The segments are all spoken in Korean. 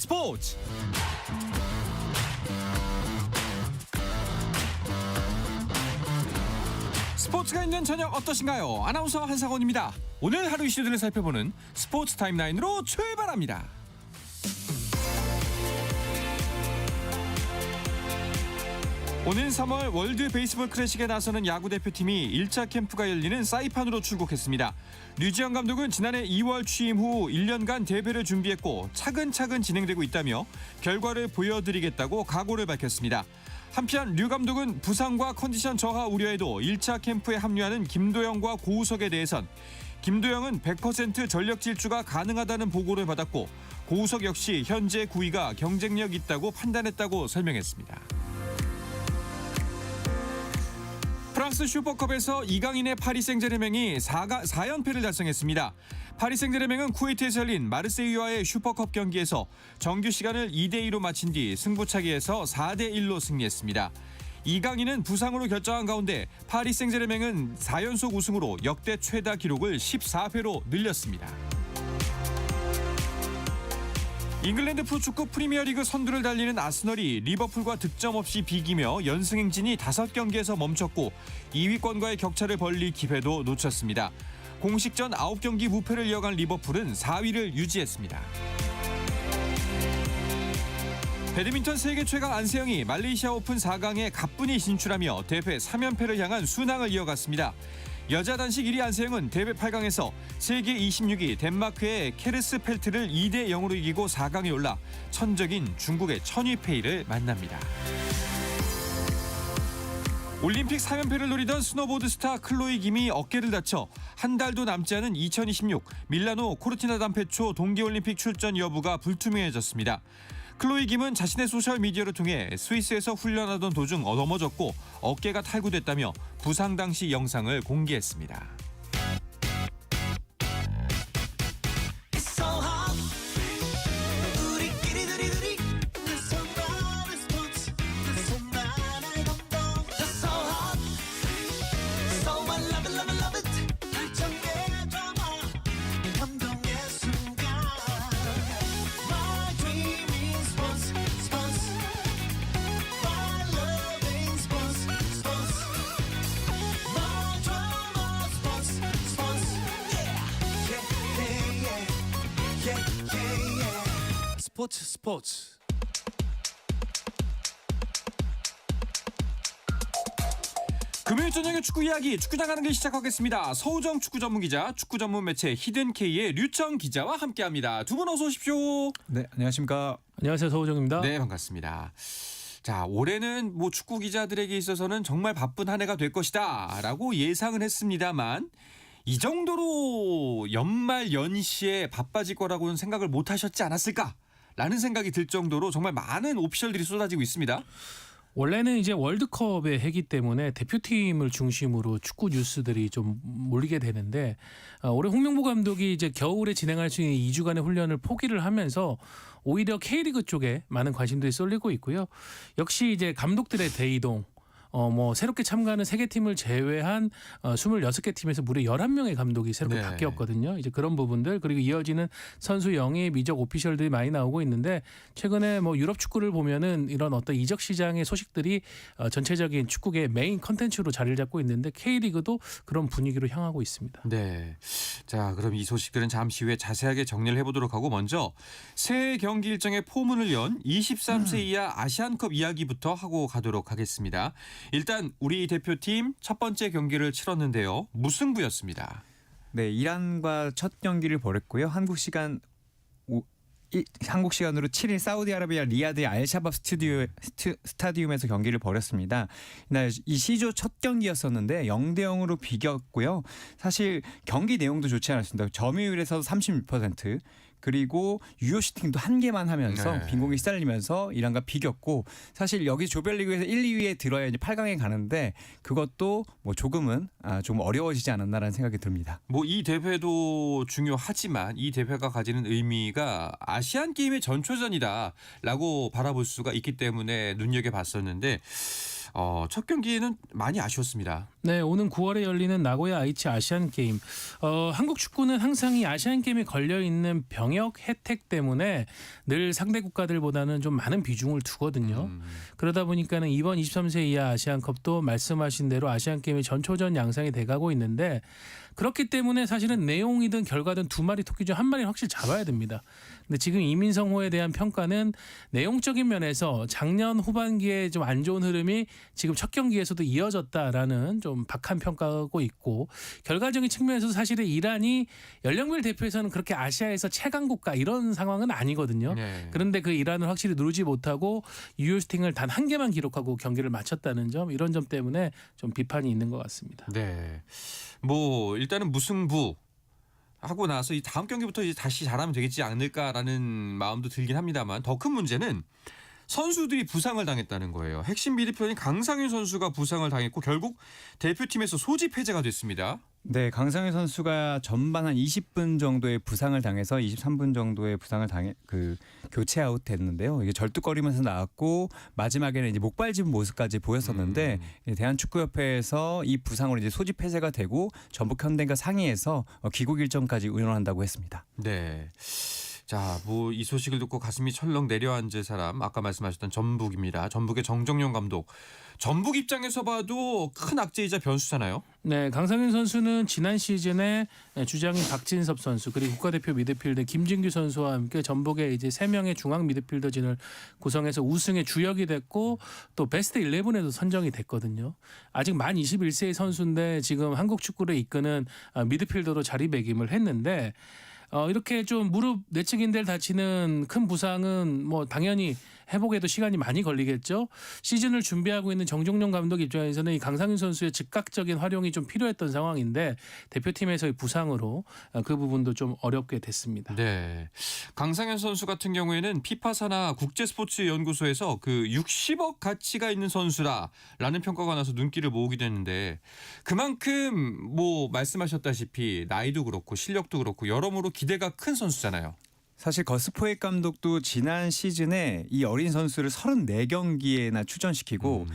스포츠 스포츠가 있는 저녁 어떠신가요? 아나운서 한상원입니다. 오늘 하루 이슈들을 살펴보는 스포츠 타임라인으로 출발합니다. 오는 3월 월드 베이스볼 클래식에 나서는 야구 대표팀이 1차 캠프가 열리는 사이판으로 출국했습니다. 류지영 감독은 지난해 2월 취임 후 1년간 대회를 준비했고 차근차근 진행되고 있다며 결과를 보여드리겠다고 각오를 밝혔습니다. 한편 류 감독은 부상과 컨디션 저하 우려에도 1차 캠프에 합류하는 김도영과 고우석에 대해선 김도영은 100% 전력 질주가 가능하다는 보고를 받았고 고우석 역시 현재 9위가 경쟁력 있다고 판단했다고 설명했습니다. 프랑스 슈퍼컵에서 이강인의 파리 생제르맹이 4연패를 달성했습니다. 파리 생제르맹은 쿠웨이트에서 열린 마르세유와의 슈퍼컵 경기에서 정규 시간을 2대2로 마친 뒤 승부차기에서 4대1로 승리했습니다. 이강인은 부상으로 결정한 가운데 파리 생제르맹은 4연속 우승으로 역대 최다 기록을 14회로 늘렸습니다. 잉글랜드 프로축구 프리미어리그 선두를 달리는 아스널이 리버풀과 득점 없이 비기며 연승 행진이 5경기에서 멈췄고 2위권과의 격차를 벌릴 기회도 놓쳤습니다. 공식전 9경기 무패를 이어간 리버풀은 4위를 유지했습니다. 배드민턴 세계 최강 안세영이 말레이시아 오픈 4강에 가뿐히 진출하며 대회 3연패를 향한 순항을 이어갔습니다. 여자 단식 1위 안세영은 대회 8강에서 세계 26위 덴마크의 케르스펠트를 2대0으로 이기고 4강에 올라 천적인 중국의 천위페이를 만납니다. 올림픽 4연패를 노리던 스노보드 스타 클로이 김이 어깨를 다쳐 한 달도 남지 않은 2026 밀라노 코르티나 담페초 동계올림픽 출전 여부가 불투명해졌습니다. 클로이 김은 자신의 소셜미디어를 통해 스위스에서 훈련하던 도중 넘어졌고 어깨가 탈구됐다며 부상 당시 영상을 공개했습니다. 스포츠 금요일 저녁의 축구 이야기 축구장 가는 길 시작하겠습니다. 서우정 축구 전문 기자, 축구 전문 매체 히든K의 류청 기자와 함께합니다. 두 분 어서 오십시오. 네, 안녕하십니까. 안녕하세요, 서우정입니다. 네, 반갑습니다. 자, 올해는 축구 기자들에게 있어서는 정말 바쁜 한 해가 될 것이다라고 예상을 했습니다만 이 정도로 연말 연시에 바빠질 거라고는 생각을 못 하셨지 않았을까라는 생각이 들 정도로 정말 많은 오피셜들이 쏟아지고 있습니다. 원래는 이제 월드컵의 해기 때문에 대표팀을 중심으로 축구 뉴스들이 좀 몰리게 되는데 올해 홍명보 감독이 이제 겨울에 진행할 수 있는 2주간의 훈련을 포기를 하면서 오히려 K리그 쪽에 많은 관심들이 쏠리고 있고요. 역시 이제 감독들의 대이동 새롭게 참가하는 3개 팀을 제외한 26개 팀에서 무려 11명의 감독이 새롭게 바뀌었거든요. 이제 그런 부분들 그리고 이어지는 선수 영입, 이적 오피셜들이 많이 나오고 있는데 최근에 유럽 축구를 보면은 이런 어떤 이적 시장의 소식들이 전체적인 축구계 메인 컨텐츠로 자리를 잡고 있는데 K리그도 그런 분위기로 향하고 있습니다. 네. 자, 그럼 이 소식들은 잠시 후에 자세하게 정리를 해보도록 하고 먼저 새 경기 일정의 포문을 연 23세 이하 아시안컵 이야기부터 하고 가도록 하겠습니다. 일단 우리 대표팀 첫 번째 경기를 치렀는데요. 무승부였습니다. 네, 이란과 첫 경기를 벌였고요. 한국 시간으로 7일 사우디아라비아 리야드의 알샤밥 스타디움에서 경기를 벌였습니다. 이날 이 시조 첫 경기였었는데 0대0으로 비겼고요. 사실 경기 내용도 좋지 않았습니다. 점유율에서 36%, 그리고 유효 슈팅도 한 개만 하면서 빈공에 시달리면서 이란과 비겼고 사실 여기 조별리그에서 1, 2위에 들어야 이제 8강에 가는데 그것도 조금은 좀 어려워지지 않았나라는 생각이 듭니다. 이 대회도 중요하지만 이 대회가 가지는 의미가 아시안 게임의 전초전이다라고 바라볼 수가 있기 때문에 눈여겨봤었는데 첫 경기는 많이 아쉬웠습니다. 네, 오는 9월에 열리는 나고야 아이치 아시안 게임. 한국 축구는 항상 이 아시안 게임에 걸려 있는 병역 혜택 때문에 늘 상대 국가들보다는 좀 많은 비중을 두거든요. 그러다 보니까는 이번 23세 이하 아시안컵도 말씀하신 대로 아시안 게임이 전초전 양상이 돼가고 있는데 그렇기 때문에 사실은 내용이든 결과든 두 마리 토끼 중 한 마리는 확실히 잡아야 됩니다. 근데 지금 이민성호에 대한 평가는 내용적인 면에서 작년 후반기에 좀 안 좋은 흐름이 지금 첫 경기에서도 이어졌다라는 좀 박한 평가하고 있고 결과적인 측면에서 사실은 이란이 연령별 대표에서는 그렇게 아시아에서 최강 국가 이런 상황은 아니거든요. 네. 그런데 그 이란을 확실히 누르지 못하고 유효스팅을 단 한 개만 기록하고 경기를 마쳤다는 점 이런 점 때문에 좀 비판이 있는 것 같습니다. 네. 뭐 일단은 무승부 하고 나서 이 다음 경기부터 이제 다시 잘하면 되겠지 않을까라는 마음도 들긴 합니다만 더 큰 문제는 선수들이 부상을 당했다는 거예요. 핵심 미드필더인 강상윤 선수가 부상을 당했고 결국 대표팀에서 소집 해제가 됐습니다. 네, 강상윤 선수가 전반 한 20분 정도의 부상을 당해서 23분 정도의 부상을 당해 교체 아웃됐는데요. 이게 절뚝거리면서 나왔고 마지막에는 이제 목발 짚은 모습까지 보였었는데 대한축구협회에서 이 부상으로 이제 소집 해제가 되고 전북 현대가 상의해서 귀국 일정까지 의논한다고 했습니다. 네. 자, 뭐 이 소식을 듣고 가슴이 철렁 내려앉을 사람 아까 말씀하셨던 전북입니다. 전북의 정정용 감독. 전북 입장에서 봐도 큰 악재이자 변수잖아요. 네, 강상윤 선수는 지난 시즌에 주장인 박진섭 선수 그리고 국가대표 미드필더 김진규 선수와 함께 전북의 이제 3명의 중앙 미드필더진을 구성해서 우승의 주역이 됐고 또 베스트 11에도 선정이 됐거든요. 아직 만 21세의 선수인데 지금 한국 축구를 이끄는 미드필더로 자리매김을 했는데 이렇게 좀 무릎 내측인대를 다치는 큰 부상은 뭐 당연히 회복에도 시간이 많이 걸리겠죠. 시즌을 준비하고 있는 정종용 감독 입장에서는 이 강상윤 선수의 즉각적인 활용이 좀 필요했던 상황인데 대표팀에서의 부상으로 그 부분도 좀 어렵게 됐습니다. 네. 강상현 선수 같은 경우에는 피파 산하 국제스포츠연구소에서 그 60억 가치가 있는 선수라라는 평가가 나서 눈길을 모으기도 했는데 그만큼 뭐 말씀하셨다시피 나이도 그렇고 실력도 그렇고 여러모로 기대가 큰 선수잖아요. 사실 거스포엑 감독도 지난 시즌에 이 어린 선수를 34경기에나 출전시키고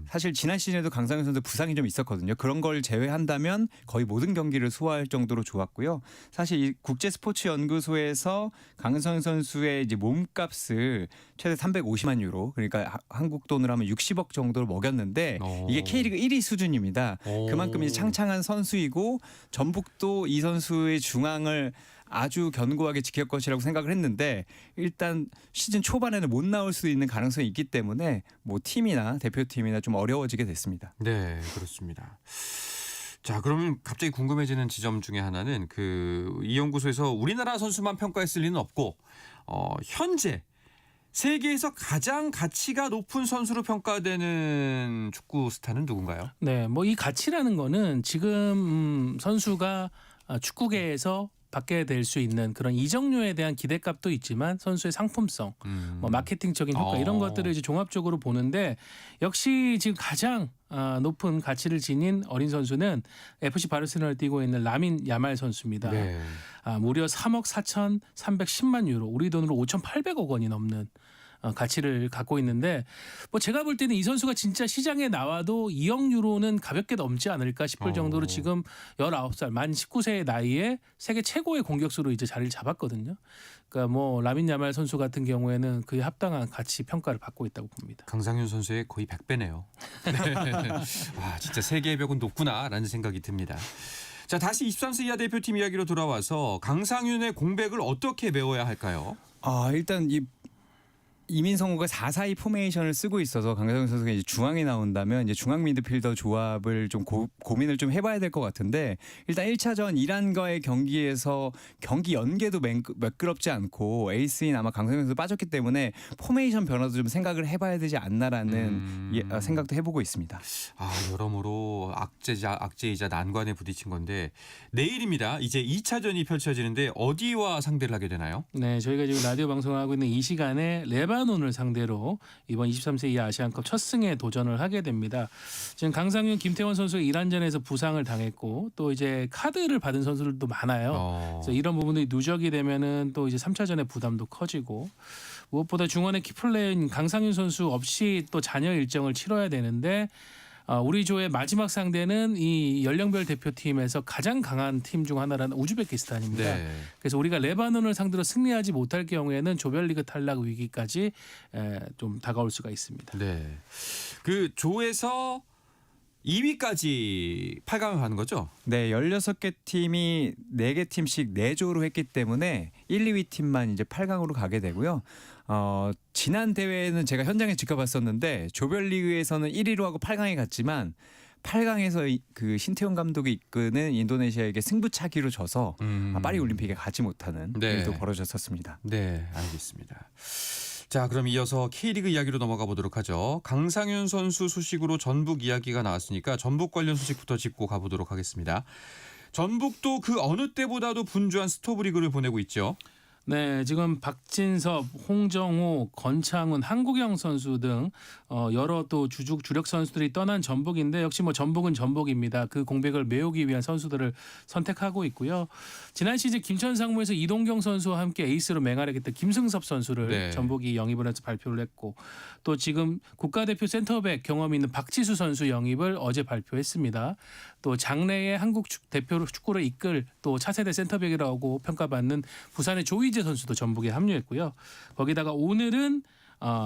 사실 지난 시즌에도 강상윤 선수 부상이 좀 있었거든요. 그런 걸 제외한다면 거의 모든 경기를 소화할 정도로 좋았고요. 사실 이 국제스포츠연구소에서 강상윤 선수의 이제 몸값을 최대 350만 유로 그러니까 한국 돈으로 하면 60억 정도로 먹였는데 이게 K리그 1위 수준입니다. 그만큼 이제 창창한 선수이고 전북도 이 선수의 중앙을 아주 견고하게 지킬 것이라고 생각을 했는데 일단 시즌 초반에는 못 나올 수 있는 가능성이 있기 때문에 뭐 팀이나 대표팀이나 좀 어려워지게 됐습니다. 네, 그렇습니다. 자, 그러면 갑자기 궁금해지는 지점 중에 하나는 이 연구소에서 우리나라 선수만 평가했을 리는 없고 현재 세계에서 가장 가치가 높은 선수로 평가되는 축구 스타는 누군가요? 네, 뭐 이 가치라는 거는 지금 선수가 축구계에서 받게 될 수 있는 그런 이적료에 대한 기대값도 있지만 선수의 상품성, 뭐 마케팅적인 효과 이런 것들을 이제 종합적으로 보는데 역시 지금 가장 높은 가치를 지닌 어린 선수는 FC 바르셀로나를 뛰고 있는 라민 야말 선수입니다. 네. 무려 3억 4,310만 유로, 우리 돈으로 5,800억 원이 넘는 가치를 갖고 있는데 뭐 제가 볼 때는 이 선수가 진짜 시장에 나와도 2억 유로는 가볍게 넘지 않을까 싶을 정도로 지금 19살 만 19세의 나이에 세계 최고의 공격수로 이제 자리를 잡았거든요. 그러니까 뭐 라민 야말 선수 같은 경우에는 그에 합당한 가치 평가를 받고 있다고 봅니다. 강상윤 선수의 거의 100배네요. 네. 와, 진짜 세계의 벽은 높구나라는 생각이 듭니다. 자, 다시 23세 이하 대표팀 이야기로 돌아와서 강상윤의 공백을 어떻게 메워야 할까요? 일단 이민성호가 4-4-2 포메이션을 쓰고 있어서 강상윤 선수가 이제 중앙에 나온다면 이제 중앙 미드필더 조합을 좀 고민을 좀 해봐야 될 것 같은데 일단 1차전 이란과의 경기에서 경기 연계도 매끄럽지 않고 에이스인 아마 강상윤 선수 빠졌기 때문에 포메이션 변화도 좀 생각을 해봐야 되지 않나라는 생각도 해보고 있습니다. 여러모로 악재이자 난관에 부딪힌 건데 내일입니다. 이제 2차전이 펼쳐지는데 어디와 상대를 하게 되나요? 네, 저희가 지금 라디오 방송을 하고 있는 이 시간에 레바논을 상대로 이번 23세 이하 아시안컵 첫 승에 도전을 하게 됩니다. 지금 강상윤, 김태원 선수가 이란전에서 부상을 당했고 또 이제 카드를 받은 선수들도 많아요. 그래서 이런 부분들이 누적이 되면은 또 이제 3차전의 부담도 커지고 무엇보다 중원의 키플레이인 강상윤 선수 없이 또 잔여 일정을 치러야 되는데 우리 조의 마지막 상대는 이 연령별 대표팀에서 가장 강한 팀 중 하나라는 우즈베키스탄입니다. 네. 그래서 우리가 레바논을 상대로 승리하지 못할 경우에는 조별리그 탈락 위기까지 좀 다가올 수가 있습니다. 네. 그 조에서 2위까지 8강을 가는 거죠? 네, 16개 팀이 4개 팀씩 4조로 했기 때문에 1, 2위 팀만 이제 8강으로 가게 되고요. 지난 대회는 제가 현장에 지켜봤었는데 조별리그에서는 1위로 하고 8강에 갔지만 8강에서 그 신태용 감독이 이끄는 인도네시아에게 승부차기로 져서 파리 올림픽에 가지 못하는 네. 일도 벌어졌었습니다. 네, 알겠습니다. 자, 그럼 이어서 K리그 이야기로 넘어가 보도록 하죠. 강상윤 선수 소식으로 전북 이야기가 나왔으니까 전북 관련 소식부터 짚고 가보도록 하겠습니다. 전북도 그 어느 때보다도 분주한 스토브리그를 보내고 있죠. 네, 지금 박진섭, 홍정호, 건창훈, 한국영 선수 등 여러 또 주력 선수들이 떠난 전북인데 역시 뭐 전북은 전북입니다. 그 공백을 메우기 위한 선수들을 선택하고 있고요. 지난 시즌 김천 상무에서 이동경 선수와 함께 에이스로 맹활약했던 김승섭 선수를 네. 전북이 영입을 해서 발표를 했고 또 지금 국가대표 센터백 경험이 있는 박지수 선수 영입을 어제 발표했습니다. 또 장래의 한국 대표로 축구를 이끌 또 차세대 센터백이라고 평가받는 부산의 조이제 선수도 전북에 합류했고요. 거기다가 오늘은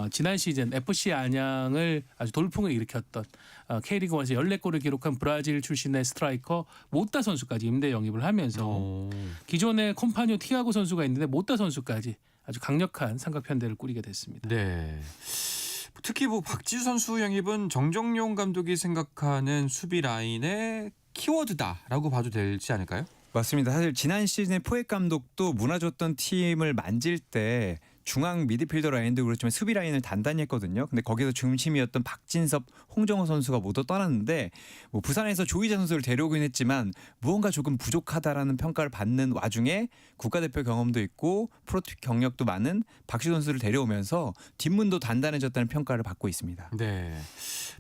지난 시즌 FC 안양을 아주 돌풍을 일으켰던 K리그1에서 14골을 기록한 브라질 출신의 스트라이커 모타 선수까지 임대 영입을 하면서 기존의 콤파뇨 티아고 선수가 있는데 모타 선수까지 아주 강력한 삼각편대를 꾸리게 됐습니다. 네. 특히 뭐 박지수 선수 영입은 정정용 감독이 생각하는 수비 라인의 키워드다라고 봐도 되지 않을까요? 맞습니다. 사실 지난 시즌에 포획 감독도 무너졌던 팀을 만질 때 중앙 미드필더 라인도 그렇지만 수비 라인을 단단히 했거든요. 근데 거기서 중심이었던 박진섭, 홍정호 선수가 모두 떠났는데 뭐 부산에서 조이제 선수를 데려오긴 했지만 무언가 조금 부족하다라는 평가를 받는 와중에 국가대표 경험도 있고 프로팀 경력도 많은 박지수 선수를 데려오면서 뒷문도 단단해졌다는 평가를 받고 있습니다. 네.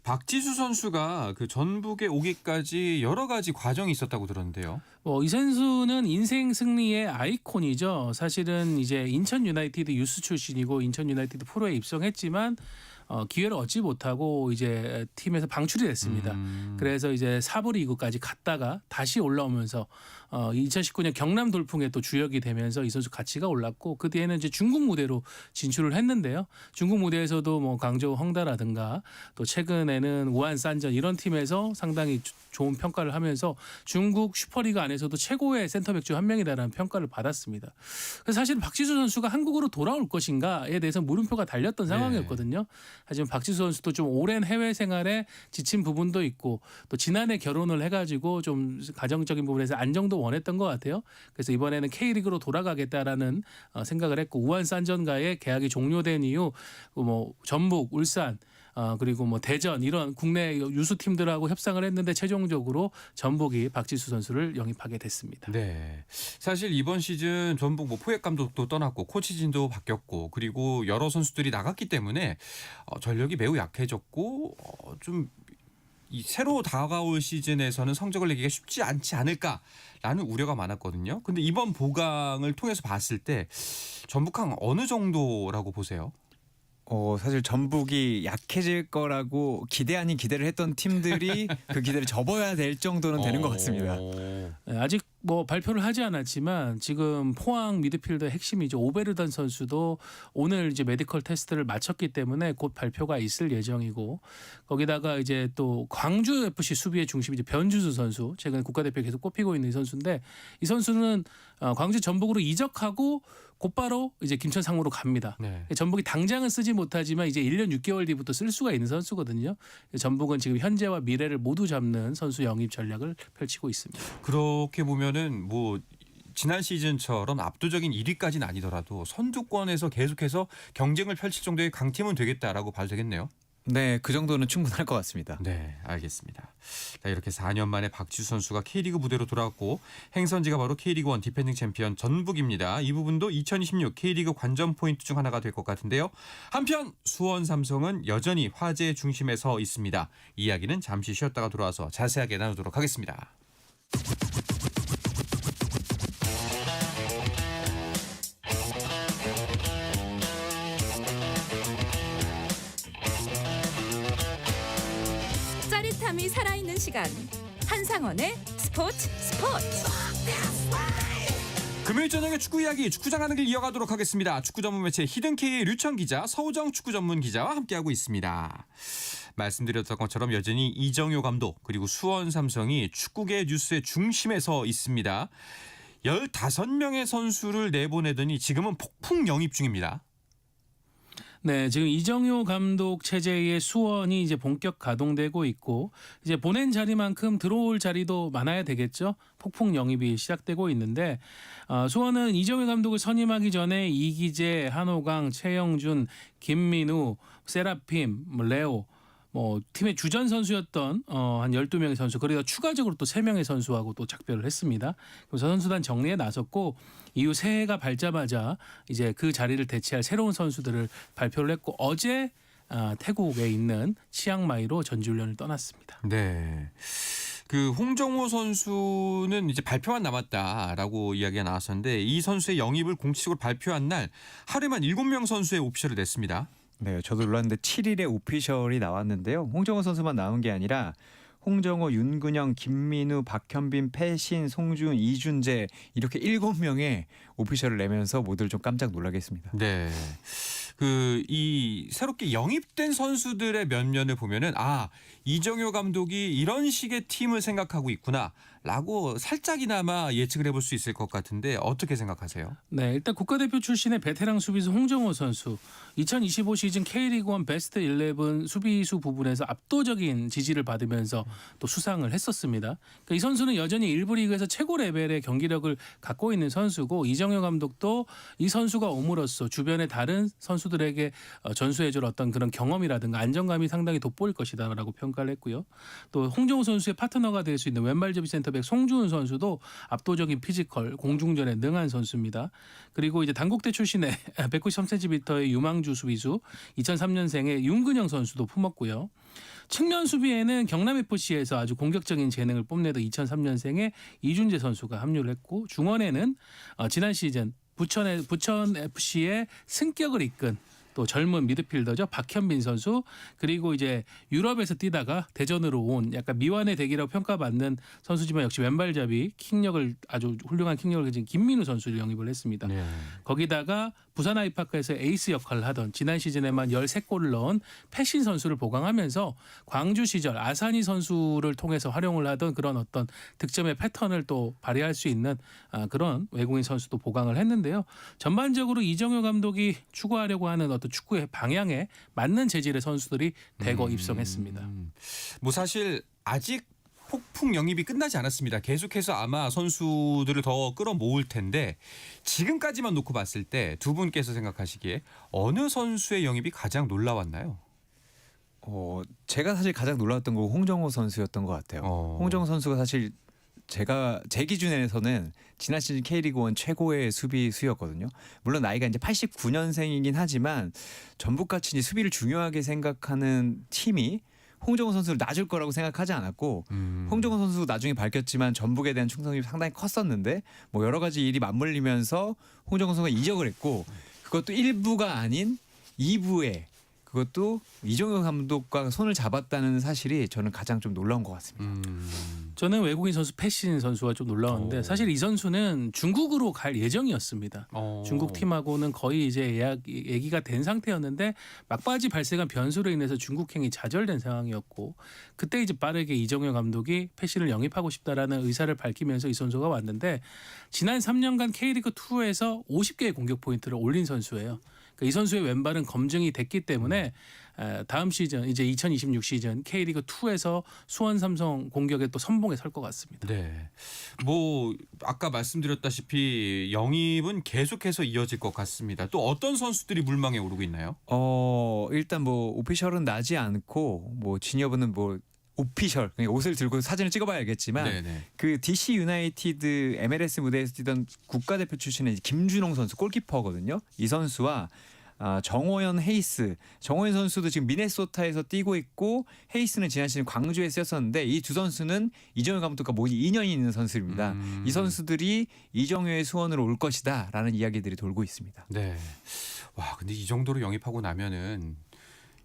박지수 선수가 그 전북에 오기까지 여러 가지 과정이 있었다고 들었는데요. 이 선수는 인생 승리의 아이콘이죠. 사실은 이제 인천 유나이티드 유스 출신이고 인천 유나이티드 프로에 입성했지만 기회를 얻지 못하고 이제 팀에서 방출이 됐습니다. 그래서 이제 4부 리그까지 갔다가 다시 올라오면서 2019년 경남 돌풍에 또 주역이 되면서 이 선수 가치가 올랐고 그 뒤에는 이제 중국 무대로 진출을 했는데요. 중국 무대에서도 뭐 광저우 헝다라든가 또 최근에는 우한 산전 이런 팀에서 상당히 좋은 평가를 하면서 중국 슈퍼리그 안에서도 최고의 센터백 중 한 명이다라는 평가를 받았습니다. 그래서 사실 박지수 선수가 한국으로 돌아올 것인가에 대해서 물음표가 달렸던 상황이었거든요. 하지만 박지수 선수도 좀 오랜 해외 생활에 지친 부분도 있고 또 지난해 결혼을 해가지고 좀 가정적인 부분에서 안정도 원했던 것 같아요. 그래서 이번에는 K리그로 돌아가겠다라는 생각을 했고 우한 산전과의 계약이 종료된 이후 뭐 전북, 울산 그리고 뭐 대전 이런 국내 유수 팀들하고 협상을 했는데 최종적으로 전북이 박지수 선수를 영입하게 됐습니다. 네. 사실 이번 시즌 전북 뭐 포획 감독도 떠났고 코치진도 바뀌었고 그리고 여러 선수들이 나갔기 때문에 전력이 매우 약해졌고 좀 이 새로 다가올 시즌에서는 성적을 내기가 쉽지 않지 않을까라는 우려가 많았거든요. 근데 이번 보강을 통해서 봤을 때 전북항 어느 정도라고 보세요? 사실 전북이 약해질 거라고 기대 아닌 기대를 했던 팀들이 그 기대를 접어야 될 정도는 되는 것 같습니다. 네, 아직 뭐 발표를 하지 않았지만 지금 포항 미드필더의 핵심이죠. 오베르단 선수도 오늘 이제 메디컬 테스트를 마쳤기 때문에 곧 발표가 있을 예정이고 거기다가 이제 또 광주 FC 수비의 중심 이제 변준수 선수 최근 국가대표에 계속 꼽히고 있는 이 선수인데 이 선수는 광주 전북으로 이적하고 곧바로 이제 김천 상무로 갑니다. 네. 전북이 당장은 쓰지 못하지만 이제 1년 6개월 뒤부터 쓸 수가 있는 선수거든요. 전북은 지금 현재와 미래를 모두 잡는 선수 영입 전략을 펼치고 있습니다. 그렇게 보면은 뭐 지난 시즌처럼 압도적인 1위까지는 아니더라도 선두권에서 계속해서 경쟁을 펼칠 정도의 강팀은 되겠다라고 봐도 되겠네요. 네, 그 정도는 충분할 것 같습니다. 네, 알겠습니다. 자, 이렇게 4년 만에 박지수 선수가 K리그 무대로 돌아왔고 행선지가 바로 K리그1 디펜딩 챔피언 전북입니다. 이 부분도 2026 K리그 관전 포인트 중 하나가 될 것 같은데요. 한편 수원 삼성은 여전히 화제의 중심에 서 있습니다. 이야기는 잠시 쉬었다가 돌아와서 자세하게 나누도록 하겠습니다. 삶이 살아있는 시간. 한상원의 스포츠. 금요일 저녁에 축구 이야기 축구장 가는 길 이어가도록 하겠습니다. 축구 전문 매체 히든K의 류청 기자, 서우정 축구 전문 기자와 함께하고 있습니다. 말씀드렸던 것처럼 여전히 이정효 감독 그리고 수원 삼성이 축구계 뉴스의 중심에 서 있습니다. 15명의 선수를 내보내더니 지금은 폭풍 영입 중입니다. 네, 지금 이정효 감독 체제의 수원이 이제 본격 가동되고 있고 이제 보낸 자리만큼 들어올 자리도 많아야 되겠죠. 폭풍 영입이 시작되고 있는데 수원은 이정효 감독을 선임하기 전에 이기재, 한호강, 최영준, 김민우, 세라핌, 레오 팀의 주전 선수였던 한 12명의 선수 그리고 추가적으로 또 3명의 선수하고 또 작별을 했습니다. 그래서 선수단 정리에 나섰고 이후 새해가 밝자마자 이제 그 자리를 대체할 새로운 선수들을 발표를 했고 어제 태국에 있는 치앙마이로 전지훈련을 떠났습니다. 네. 그 홍정호 선수는 이제 발표만 남았다라고 이야기가 나왔었는데 이 선수의 영입을 공식적으로 발표한 날 하루에만 7명 선수의 오피셜을 냈습니다. 네, 저도 놀랐는데 7일에 오피셜이 나왔는데요. 홍정호 선수만 나온 게 아니라 홍정호, 윤근영, 김민우, 박현빈, 패신, 송준, 이준재 이렇게 7명의 오피셜을 내면서 모두를 좀 깜짝 놀라게 했습니다. 네. 이 새롭게 영입된 선수들의 면면을 보면은 이정효 감독이 이런 식의 팀을 생각하고 있구나라고 살짝이나마 예측을 해볼 수 있을 것 같은데 어떻게 생각하세요? 네, 일단 국가대표 출신의 베테랑 수비수 홍정호 선수 2025 시즌 K리그1 베스트 11 수비수 부분에서 압도적인 지지를 받으면서 또 수상을 했었습니다. 그러니까 이 선수는 여전히 1부 리그에서 최고 레벨의 경기력을 갖고 있는 선수고 이정효 감독도 이 선수가 옴으로써 주변의 다른 선수들에게 전수해줄 어떤 그런 경험이라든가 안정감이 상당히 돋보일 것이다라고 평가를 했고요. 또 홍정호 선수의 파트너가 될 수 있는 왼발잡이 센터백 송주훈 선수도 압도적인 피지컬, 공중전에 능한 선수입니다. 그리고 이제 단국대 출신의 193cm의 유망주 수비수 2003년생의 윤근영 선수도 품었고요. 측면 수비에는 경남FC에서 아주 공격적인 재능을 뽐내던 2003년생의 이준재 선수가 합류를 했고 중원에는 지난 시즌 부천 FC의 승격을 이끈 또 젊은 미드필더죠. 박현빈 선수 그리고 이제 유럽에서 뛰다가 대전으로 온 약간 미완의 대기라고 평가받는 선수지만 역시 왼발잡이 킥력을 아주 훌륭한 킥력을 가진 김민우 선수를 영입을 했습니다. 네. 거기다가 부산 아이파크에서 에이스 역할을 하던 지난 시즌에만 13골을 넣은 패신 선수를 보강하면서 광주 시절 아사니 선수를 통해서 활용을 하던 그런 어떤 득점의 패턴을 또 발휘할 수 있는 그런 외국인 선수도 보강을 했는데요. 전반적으로 이정효 감독이 추구하려고 하는 어떤 축구의 방향에 맞는 재질의 선수들이 대거 입성했습니다. 사실 아직 폭풍 영입이 끝나지 않았습니다. 계속해서 아마 선수들을 더 끌어모을 텐데 지금까지만 놓고 봤을 때 두 분께서 생각하시기에 어느 선수의 영입이 가장 놀라웠나요? 제가 사실 가장 놀랐던 건 홍정호 선수였던 것 같아요. 홍정호 선수가 사실 제 기준에서는 지난 시즌 K리그1 최고의 수비수였거든요. 물론 나이가 이제 89년생이긴 하지만 전북같이 수비를 중요하게 생각하는 팀이 홍정호 선수를 놔줄 거라고 생각하지 않았고 홍정호 선수 나중에 밝혔지만 전북에 대한 충성이 상당히 컸었는데 여러 가지 일이 맞물리면서 홍정호 선수가 이적을 했고 그것도 1부가 아닌 2부에 그것도 이정효 감독과 손을 잡았다는 사실이 저는 가장 좀 놀라운 것 같습니다. 저는 외국인 선수 패신 선수가 좀 놀라웠는데 사실 이 선수는 중국으로 갈 예정이었습니다. 중국 팀하고는 거의 이제 얘기가 된 상태였는데 막바지 발생한 변수로 인해서 중국행이 좌절된 상황이었고 그때 이제 빠르게 이정효 감독이 패신을 영입하고 싶다라는 의사를 밝히면서 이 선수가 왔는데 지난 3년간 K리그2에서 50개의 공격 포인트를 올린 선수예요. 이 선수의 왼발은 검증이 됐기 때문에 다음 시즌 이제 2026 시즌 K리그 2에서 수원 삼성 공격에 또 선봉에 설 것 같습니다. 네. 아까 말씀드렸다시피 영입은 계속해서 이어질 것 같습니다. 또 어떤 선수들이 물망에 오르고 있나요? 일단 오피셜은 나지 않고 진여부는 오피셜 그냥 옷을 들고 사진을 찍어봐야 알겠지만 네네. 그 DC 유나이티드 MLS 무대에서 뛰던 국가대표 출신의 김준홍 선수 골키퍼거든요. 이 선수와 정호연 헤이스 정호연 선수도 지금 미네소타에서 뛰고 있고 헤이스는 지난 시즌 광주에 쓰였었는데 이 두 선수는 이정효 감독과 모두 인연이 있는 선수입니다. 이 선수들이 이정효의 수원으로 올 것이다라는 이야기들이 돌고 있습니다. 네. 근데 이 정도로 영입하고 나면은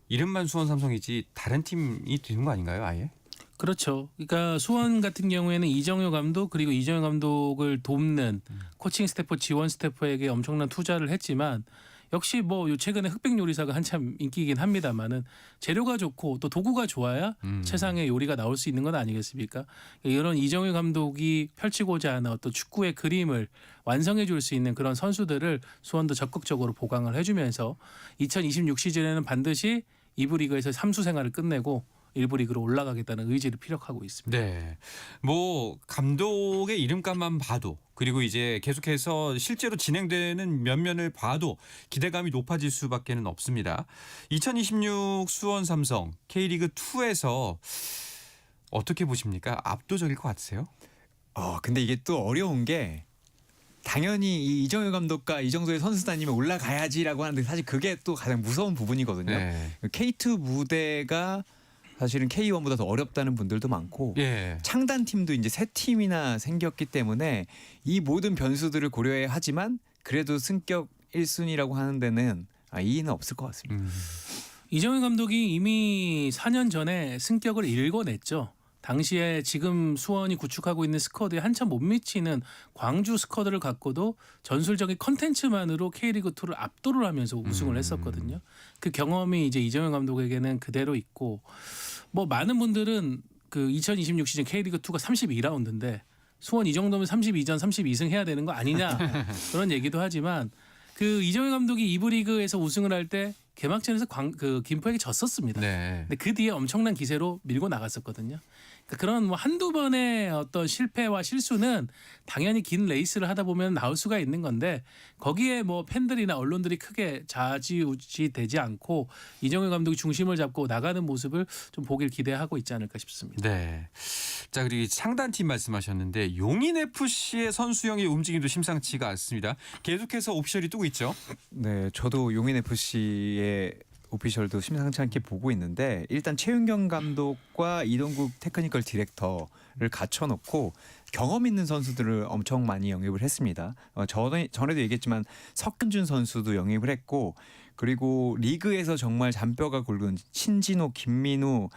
이름만 수원 삼성이지 다른 팀이 되는 거 아닌가요, 아예? 그렇죠. 그러니까 수원 같은 경우에는 이정효 감독 그리고 이정효 감독을 돕는 코칭 스태프, 지원 스태프에게 엄청난 투자를 했지만 역시 뭐 요 최근에 흑백 요리사가 한참 인기이긴 합니다만은 재료가 좋고 또 도구가 좋아야 최상의 요리가 나올 수 있는 건 아니겠습니까? 이런 이정효 감독이 펼치고자 하는 어떤 축구의 그림을 완성해 줄 수 있는 그런 선수들을 수원도 적극적으로 보강을 해주면서 2026 시즌에는 반드시 2부 리그에서 3수 생활을 끝내고 일부 리그로 올라가겠다는 의지를 피력하고 있습니다. 네. 뭐 감독의 이름값만 봐도 그리고 이제 계속해서 실제로 진행되는 면면을 봐도 기대감이 높아질 수밖에는 없습니다. 2026 수원 삼성 K리그 2에서 어떻게 보십니까? 압도적일 것 같으세요? 근데 이게 또 어려운 게 당연히 이 이정효 감독과 이 정도의 선수단이면 올라가야지라고 하는데 사실 그게 또 가장 무서운 부분이거든요. 네. K2 무대가 사실은 K1보다 더 어렵다는 분들도 많고 예. 창단 팀도 이제 세 팀이나 생겼기 때문에 이 모든 변수들을 고려해야 하지만 그래도 승격 1순위라고 하는 데는 이의는 없을 것 같습니다. 이정효 감독이 이미 4년 전에 승격을 읽어냈죠. 당시에 지금 수원이 구축하고 있는 스쿼드에 한참 못 미치는 광주 스쿼드를 갖고도 전술적인 컨텐츠만으로 K리그2를 압도를 하면서 우승을 했었거든요. 그 경험이 이제 이정효 감독에게는 그대로 있고 뭐 많은 분들은 그 2026 시즌 K리그2가 32라운드인데 수원 이 정도면 32전 32승 해야 되는 거 아니냐 그런 얘기도 하지만 그 이정효 감독이 2부 리그에서 우승을 할 때 개막전에서 김포에게 졌었습니다. 네. 근데 그 뒤에 엄청난 기세로 밀고 나갔었거든요. 그러니까 그런 뭐 한두 번의 어떤 실패와 실수는 당연히 긴 레이스를 하다 보면 나올 수가 있는 건데 거기에 뭐 팬들이나 언론들이 크게 좌지우지되지 않고 이정효 감독이 중심을 잡고 나가는 모습을 좀 보길 기대하고 있지 않을까 싶습니다. 네. 자, 그리고 창단팀 말씀하셨는데 용인FC의 선수형의 움직임도 심상치가 않습니다. 계속해서 옵션이 뜨고 있죠. 네, 저도 용인FC의 오피셜도 심상치 않게 보고 있는데 일단 최윤경 감독과 이동국 테크니컬 디렉터를 갖춰놓고 경험 있는 선수들을 엄청 많이 영입을 했습니다. 전에도 얘기했지만 석근준 선수도 영입을 했고 그리고 리그에서 정말 잔뼈가 굵은 신진호, 김민우,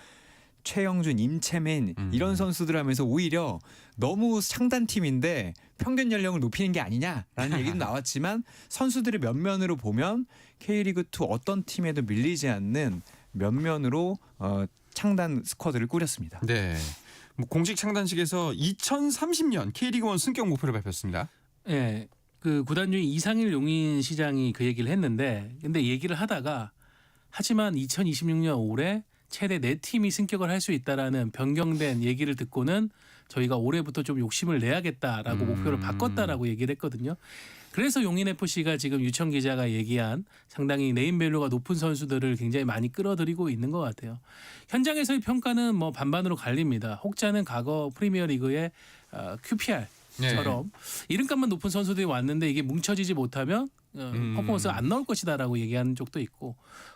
최영준, 임채민 이런 선수들 하면서 오히려 너무 창단팀인데 평균 연령을 높이는 게 아니냐라는 얘기도 나왔지만 선수들의 면면으로 보면 K리그2 어떤 팀에도 밀리지 않는 면면으로 창단 스쿼드를 꾸렸습니다. 네. 뭐 공식 창단식에서 2030년 K리그1 승격 목표를 발표했습니다. 예, 그 구단주인 이상일 용인 시장이 그 얘기를 했는데 근데 얘기를 하다가 하지만 2026년 올해 최대 4팀이 승격을 할 수 있다라는 변경된 얘기를 듣고는 저희가 올해부터 좀 욕심을 내야겠다라고 목표를 바꿨다라고 얘기를 했거든요. 그래서 용인FC가 지금 유청 기자가 얘기한 상당히 네임밸류가 높은 선수들을 굉장히 많이 끌어들이고 있는 것 같아요. 현장에서의 평가는 뭐 반반으로 갈립니다. 혹자는 과거 프리미어리그의 QPR처럼 이름값만 높은 선수들이 왔는데 이게 뭉쳐지지 못하면 퍼포먼스가 안 나올 것이다라고 얘기하는 쪽도 있고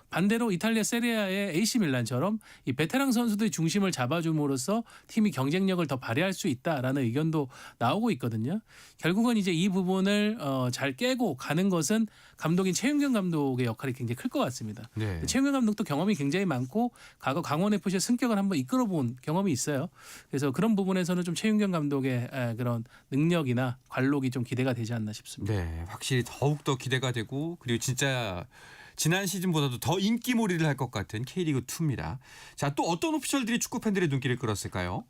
반대로 이탈리아 세리아의 AC 밀란처럼 이 베테랑 선수들의 중심을 잡아줌으로써 팀이 경쟁력을 더 발휘할 수 있다라는 의견도 나오고 있거든요. 결국은 이제 이 부분을 잘 깨고 가는 것은 감독인 최윤경 감독의 역할이 굉장히 클 것 같습니다. 네. 최윤경 감독도 경험이 굉장히 많고 과거 강원FC의 승격을 한번 이끌어본 경험이 있어요. 그래서 그런 부분에서는 좀 최윤경 감독의 그런 능력이나 관록이 좀 기대가 되지 않나 싶습니다. 네, 확실히 더욱더 기대가 되고 그리고 진짜 지난 시즌보다도 더 인기몰이를 할 것 같은 K리그2입니다. 자, 또 어떤 오피셜들이 축구 팬들의 눈길을 끌었을까요?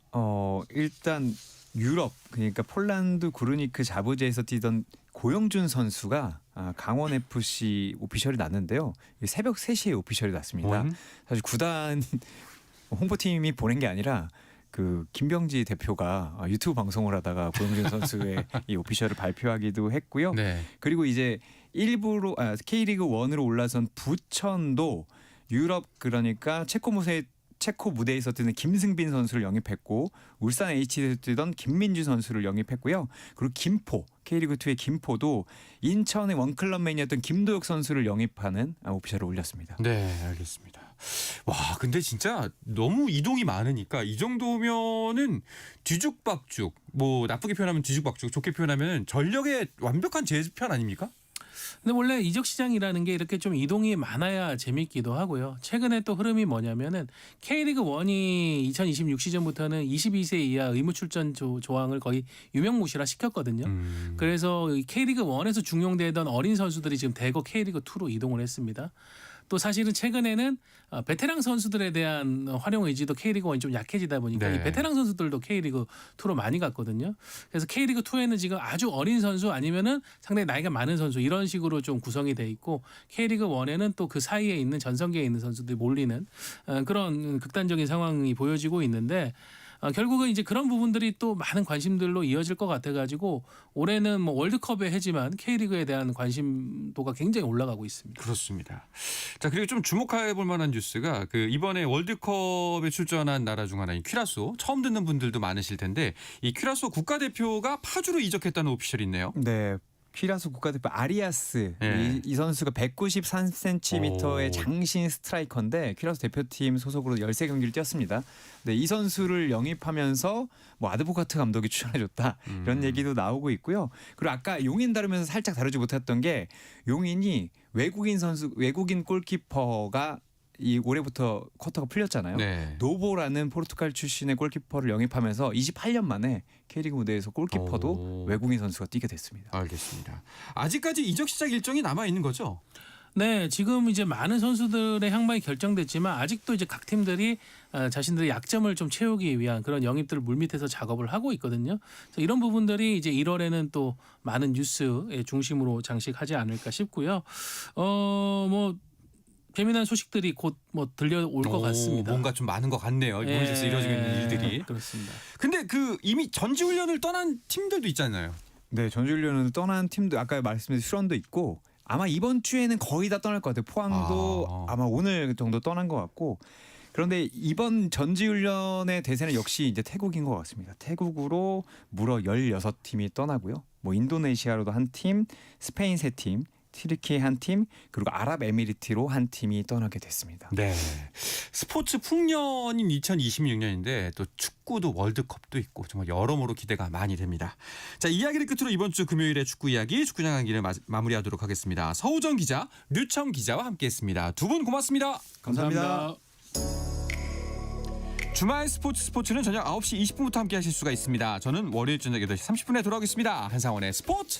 일단 유럽 그러니까 폴란드 구르니크 자부제에서 뛰던 고영준 선수가 강원 FC 오피셜이 났는데요. 새벽 3시에 오피셜이 났습니다. 사실 구단 홍보팀이 보낸 게 아니라 그 김병지 대표가 유튜브 방송을 하다가 고영준 선수의 이 오피셜을 발표하기도 했고요. 네. 그리고 이제 일부로 K리그 1으로 올라선 부천도 유럽 그러니까 체코 무대에서 뛰는 김승빈 선수를 영입했고 울산 H에서 뛰던 김민주 선수를 영입했고요. 그리고 김포 K리그2의 김포도 인천의 원클럽맨이었던 김도혁 선수를 영입하는 오피셜을 올렸습니다. 네, 알겠습니다. 와, 근데 진짜 너무 이동이 많으니까 이 정도면은 뒤죽박죽, 뭐 나쁘게 표현하면 뒤죽박죽, 좋게 표현하면 전력의 완벽한 재편 아닙니까? 근데 원래 이적 시장이라는 게 이렇게 좀 이동이 많아야 재밌기도 하고요. 최근에 또 흐름이 뭐냐면은 K리그 1이 2026 시즌부터는 22세 이하 의무 출전 조항을 거의 유명무실화 시켰거든요. 그래서 이 K리그 1에서 중용되던 어린 선수들이 지금 대거 K리그 2로 이동을 했습니다. 또 사실은 최근에는 베테랑 선수들에 대한 활용 의지도 K리그 1이 좀 약해지다 보니까 네. 이 베테랑 선수들도 K리그 2로 많이 갔거든요. 그래서 K리그 2에는 지금 아주 어린 선수 아니면은 상당히 나이가 많은 선수 이런 식으로 좀 구성이 돼 있고 K리그 1에는 또 그 사이에 있는 전성기에 있는 선수들이 몰리는 그런 극단적인 상황이 보여지고 있는데 결국은 이제 그런 부분들이 또 많은 관심들로 이어질 것 같아가지고 올해는 뭐 월드컵의 해지만 K리그에 대한 관심도가 굉장히 올라가고 있습니다. 그렇습니다. 자, 그리고 좀 주목해 볼 만한 뉴스가 그 이번에 월드컵에 출전한 나라 중 하나인 큐라소 처음 듣는 분들도 많으실 텐데 이 큐라소 국가대표가 파주로 이적했다는 오피셜이 있네요. 네. 퀴라소 국가대표 아리아스 네. 이 선수가 193cm의 오. 장신 스트라이커인데 퀴라소 대표팀 소속으로 13경기를 뛰었습니다. 네, 이 선수를 영입하면서 뭐 아드보카트 감독이 추천해줬다 이런 얘기도 나오고 있고요. 그리고 아까 용인 다루면서 살짝 다루지 못했던 게 용인이 외국인 골키퍼가 이 올해부터 쿼터가 풀렸잖아요. 네. 노보라는 포르투갈 출신의 골키퍼를 영입하면서 28년 만에 K리그 무대에서 골키퍼도 오. 외국인 선수가 뛰게 됐습니다. 알겠습니다. 아직까지 이적 시작 일정이 남아 있는 거죠? 네, 지금 이제 많은 선수들의 향방이 결정됐지만 아직도 이제 각 팀들이 자신들의 약점을 좀 채우기 위한 그런 영입들을 물밑에서 작업을 하고 있거든요. 그래서 이런 부분들이 이제 1월에는 또 많은 뉴스의 중심으로 장식하지 않을까 싶고요. 뭐 재미난 소식들이 곧 뭐 들려올 것 같습니다. 뭔가 좀 많은 것 같네요. 용인에서 이루어지고 있는 일들이. 그렇습니다. 근데 그 이미 전지훈련을 떠난 팀들도 있잖아요. 네, 전주훈련을 떠난 팀도 아까 말씀드린 수원도 있고 아마 이번 주에는 거의 다 떠날 것 같아요. 포항도 아마 오늘 정도 떠난 것 같고 그런데 이번 전지훈련의 대세는 역시 이제 태국인 것 같습니다. 태국으로 무려 16팀이 떠나고요. 뭐 인도네시아로도 한 팀, 스페인 3팀, 튀르키예 한 팀, 그리고 아랍에미리트로 한 팀이 떠나게 됐습니다. 네. 스포츠 풍년인 2026년인데 또 축구도 월드컵도 있고 정말 여러모로 기대가 많이 됩니다. 자, 이야기를 끝으로 이번 주 금요일에 축구 이야기 축구장 한기를 마무리하도록 하겠습니다. 서우정 기자, 류청 기자와 함께했습니다. 두 분 고맙습니다. 감사합니다. 주말 스포츠는 저녁 9시 20분부터 함께 하실 수가 있습니다. 저는 월요일 저녁 8시 30분에 돌아오겠습니다. 한상원의 스포츠.